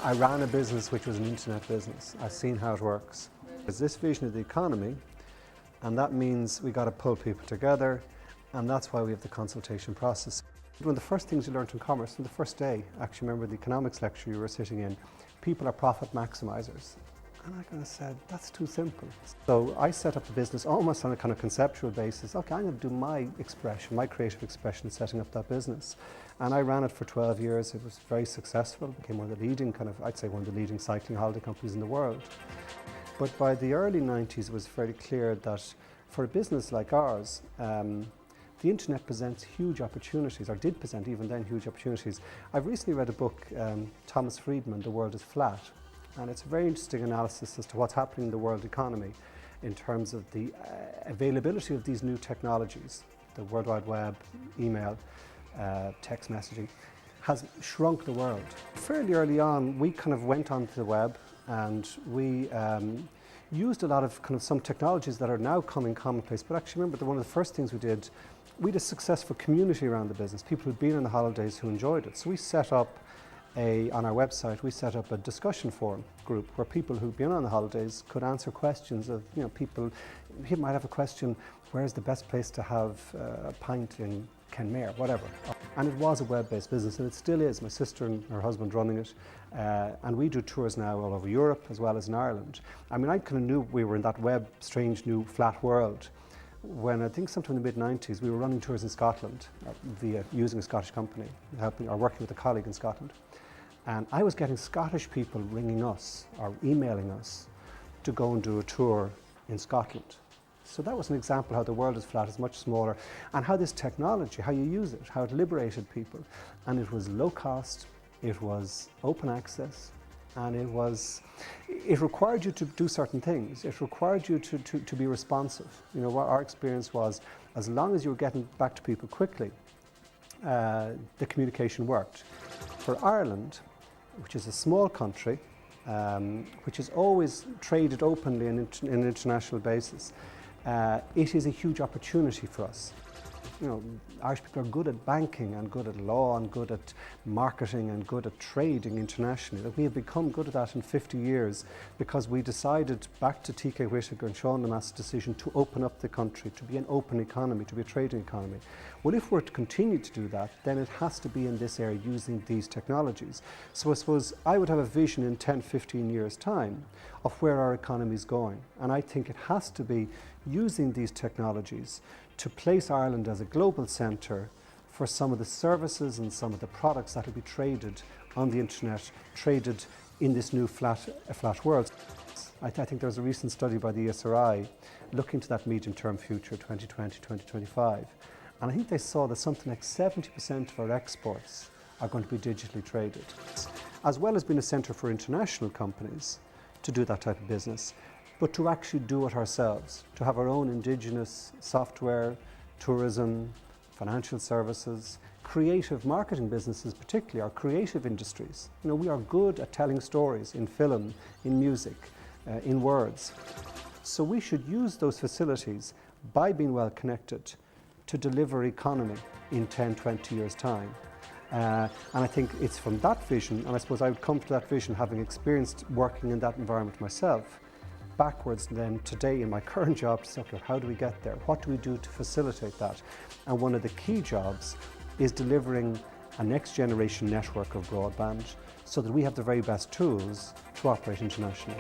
I ran a business which was an internet business. I've seen how it works. There's this vision of the economy, and that means we got to pull people together, and that's why we have the consultation process. One of the first things you learned in commerce from the first day, actually remember the economics lecture you were sitting in, people are profit maximizers. And I kind of said, that's too simple. So I set up the business almost on a kind of conceptual basis. Okay, I'm going to do my expression, my creative expression, setting up that business. And I ran it for 12 years. It was very successful. It became one of the leading I'd say one of the leading cycling holiday companies in the world. But by the early 90s, it was fairly clear that for a business like ours, the internet presents huge opportunities, or did present even then huge opportunities. I've recently read a book, Thomas Friedman, The World is Flat. And it's a very interesting analysis as to what's happening in the world economy in terms of the availability of these new technologies. The World Wide Web, email, text messaging has shrunk the world. Fairly early on, we kind of went onto the web and we used a lot of some technologies that are now coming commonplace. But actually remember that one of the first things we had a successful community around the business, people who'd been on the holidays who enjoyed it. So we set up on our website, we set up a discussion forum group where people who'd been on the holidays could answer questions of, people might have a question, where's the best place to have a pint in Kenmare, whatever. And it was a web-based business, and it still is. My sister and her husband running it, and we do tours now all over Europe as well as in Ireland. I mean, I kind of knew we were in that web, strange new flat world when I think sometime in the mid-90s we were running tours in Scotland via using a Scottish company, working with a colleague in Scotland. And I was getting Scottish people ringing us or emailing us to go and do a tour in Scotland. So that was an example how the world is flat, is much smaller, and how this technology, how you use it, how it liberated people. And it was low cost, it was open access, and it required you to do certain things. It required you to be responsive. What our experience was, as long as you were getting back to people quickly, the communication worked. For Ireland, which is a small country, which has always traded openly on an international basis, it is a huge opportunity for us. Irish people are good at banking and good at law and good at marketing and good at trading internationally. We have become good at that in 50 years because we decided, back to T.K. Whittaker and Sean Lemass's decision, to open up the country, to be an open economy, to be a trading economy. Well, if we're to continue to do that, then it has to be in this area using these technologies. So I suppose I would have a vision in 10, 15 years' time of where our economy is going. And I think it has to be using these technologies to place Ireland as a global centre for some of the services and some of the products that will be traded on the internet, traded in this new flat world. I think there was a recent study by the ESRI looking to that medium-term future, 2020, 2025. And I think they saw that something like 70% of our exports are going to be digitally traded. As well as being a centre for international companies to do that type of business, but to actually do it ourselves, to have our own indigenous software, tourism, financial services, creative marketing businesses, particularly our creative industries. We are good at telling stories in film, in music, in words. So we should use those facilities by being well connected to deliver economy in 10, 20 years' time. And I think it's from that vision, and I suppose I would come to that vision having experienced working in that environment myself, backwards then today in my current job to say, okay, how do we get there? What do we do to facilitate that? And one of the key jobs is delivering a next generation network of broadband so that we have the very best tools to operate internationally.